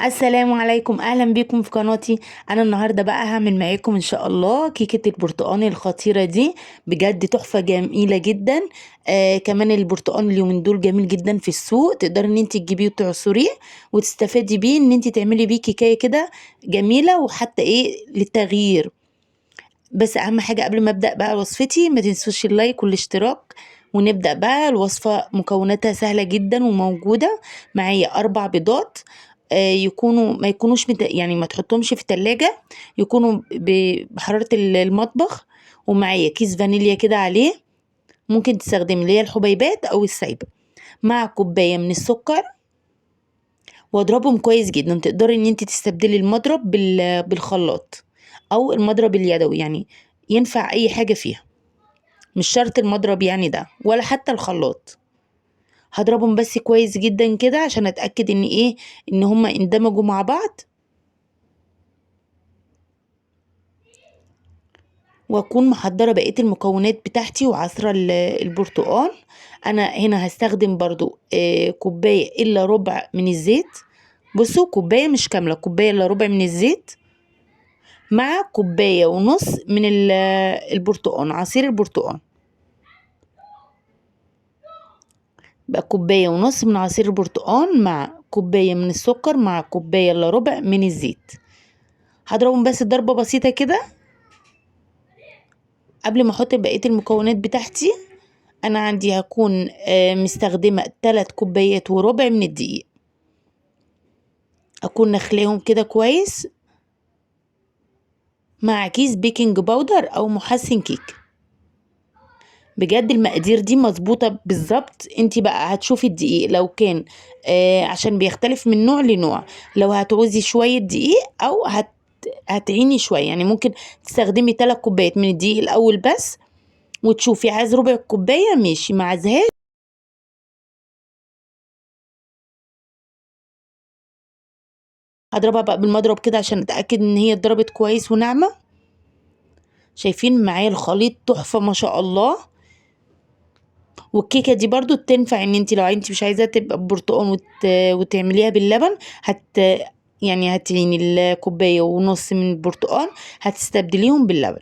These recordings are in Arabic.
السلام عليكم، اهلا بيكم في قناتي. انا النهارده بقى هعمل معاكم ان شاء الله كيكه البرتقال الخطيره دي. بجد تحفه جميله جدا. كمان البرتقال اليومين دول جميل جدا في السوق، تقدري ان انت تجيبيه وتعصريه وتستفادي بيه ان انت تعملي بيه كيكه كده جميله، وحتى ايه للتغيير. بس اهم حاجه قبل ما ابدا بقى وصفتي، ما تنسوش اللايك والاشتراك. ونبدا بقى الوصفه. مكوناتها سهله جدا وموجوده. معايا 4 بيضات. يكونوا ما يكونوش يعني ما تحطهمش في التلاجة. يكونوا بحرارة المطبخ. ومعايا كيس فانيليا كده عليه. ممكن تستخدمي اللي هي الحبيبات او السايبة. مع كوباية من السكر. واضربهم كويس جدا. تقدري ان انت تستبدلي المضرب بالخلاط. او المضرب اليدوي يعني. ينفع اي حاجة فيها. مش شرط المضرب يعني ده ولا حتى الخلاط. هضربهم بس كويس جدا كده عشان اتأكد ان ايه، ان هما اندمجوا مع بعض. واكون محضرة بقية المكونات بتاعتي وعصرة البرتقال. انا هنا هستخدم برضو كوباية الا ربع من الزيت. بصوا، كوباية مش كاملة، كوباية الا ربع من الزيت. مع كوباية ونص من البرتقال، عصير البرتقال. بقى كوباية ونص من عصير البرتقال مع كوباية من السكر مع كوباية الا ربع من الزيت. هضربهم بس ضربة بسيطة كده قبل ما احط بقية المكونات بتاعتي. انا عندي هكون مستخدمة 3 كوبايات وربع من الدقيق. اكون نخليهم كده كويس. مع كيس بيكنج باودر او محسن كيك. بجد المقادير دي مظبوطة بالظبط. انتي بقى هتشوفي الدقيق لو كان عشان بيختلف من نوع لنوع. لو هتعوزي شوية دقيق او هتعيني شوية، يعني ممكن تستخدمي 3 كوبايات من الدقيق الاول بس. وتشوفي عايز ربع كوباية ماشي، ما عايزهاش. هضربها بقى بالمضرب كده عشان اتاكد ان هي اتضربت كويس وناعمه. شايفين معايا الخليط تحفه ما شاء الله. والكيكه دي برضو تنفع ان انت لو انت مش عايزاها تبقى برتقال وتعمليها باللبن. يعني هتعيني الكوبايه ونص من البرتقال. هتستبدليهم باللبن.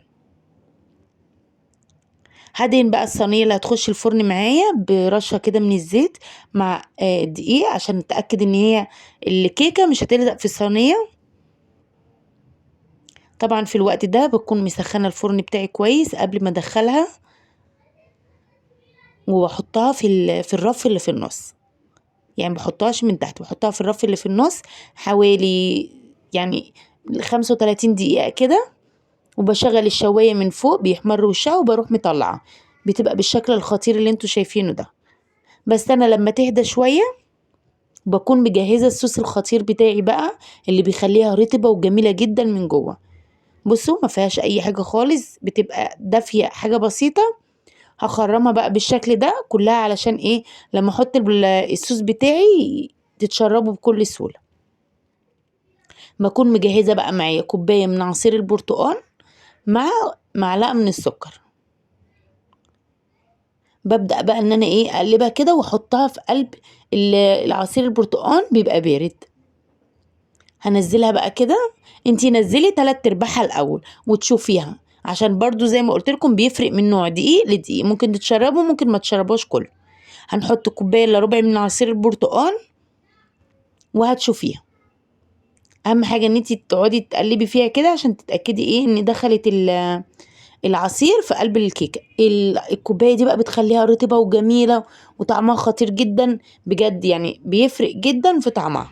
هدهن بقى الصينيه اللي هتخش الفرن معايا برشه كده من الزيت. مع دقيق عشان اتاكد ان هي الكيكه مش هتلزق في الصينيه. طبعا في الوقت ده بكون مسخنه الفرن بتاعي كويس قبل ما ادخلها. وبحطها في الرف اللي في النص. يعني بحطهاش من تحت، بحطها في الرف اللي في النص. حوالي يعني 35 دقيقة كده. وبشغل الشواية من فوق بيحمر وشها وبروح مطلعة. بتبقى بالشكل الخطير اللي انتوا شايفينه ده. بس انا لما تهدى شوية بكون مجهزة الصوص الخطير بتاعي بقى. اللي بيخليها رطبة وجميلة جدا من جوه. بصوا، ما فيهاش اي حاجة خالص، بتبقى دافية حاجة بسيطة. هخرمها بقى بالشكل ده كلها علشان ايه، لما احط الصوص بتاعي تتشربه بكل سهولة. بكون مجهزة بقى معايا كوباية من عصير البرتقال. مع معلقة من السكر. ببدأ بقى ان انا ايه اقلبها كده واحطها في قلب العصير البرتقال بيبقى بارد. هنزلها بقى كده. انتي نزلي 3/4 الاول وتشوفيها. عشان برضو زي ما قلت لكم بيفرق من نوع دقيق لدقيق، ممكن تتشربه ممكن ما تشربوش كله. هنحط كوبايه الا ربع من عصير البرتقال. وهتشوفيها. اهم حاجه ان انت تقعدي تقلبي فيها كده عشان تتاكدي ايه ان دخلت العصير في قلب الكيكه. الكوبايه دي بقى بتخليها رطبه وجميله. وطعمها خطير جدا. بجد يعني بيفرق جدا في طعمها.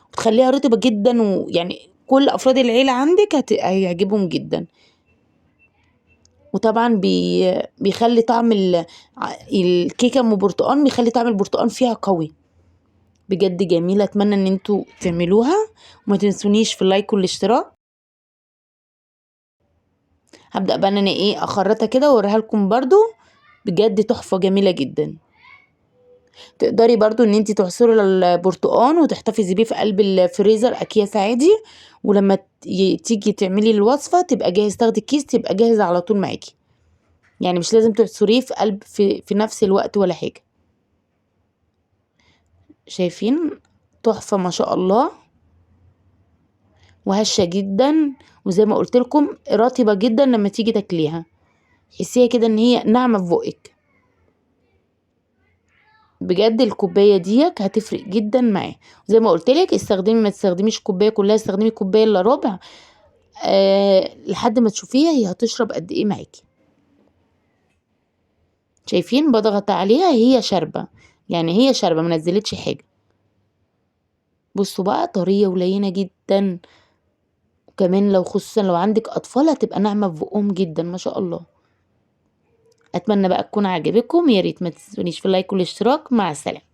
وتخليها رطبه جدا، ويعني كل افراد العيله عندك هيعجبهم جدا. وطبعا بيخلي طعم الكيكه ام برتقال، بيخلي طعم البرتقال فيها قوي. بجد جميلة، اتمنى ان انتوا تعملوها. وما تنسونيش في اللايك والاشتراك. هبدأ بقى ان انا ايه اخرطها كده واوريها لكم برضو. بجد تحفة جميلة جدا. تقدري برضو ان انتي تعصري البرتقال وتحتفظي بيه في قلب الفريزر اكياس عادي. ولما تيجي تعملي الوصفة تبقى جاهز، تاخدي الكيس تبقى جاهز على طول معاكي. يعني مش لازم تعصريه في قلب في نفس الوقت ولا حاجة. شايفين؟ تحفة ما شاء الله. وهشة جدا، وزي ما قلت لكم رطبة جدا لما تيجي تاكليها، تحسيها كده ان هي ناعمة في بقك. بجد الكوبايه ديت هتفرق جدا معاه. زي ما قلت لك استخدمي، ما تستخدميش الكوبايه كلها، استخدمي كوبايه الا ربع، لحد ما تشوفيها هي هتشرب قد ايه معاكي. شايفين بضغط عليها هي شاربه، يعني هي شاربه ما نزلتش حاجه. بصوا بقى طريه ولينه جدا، وكمان لو خصوصا لو عندك اطفال هتبقى ناعمه في بقهم جدا ما شاء الله. اتمنى بقى تكون عجبكم، يا ريت ما تنسونيش في اللايك والاشتراك. مع السلامه.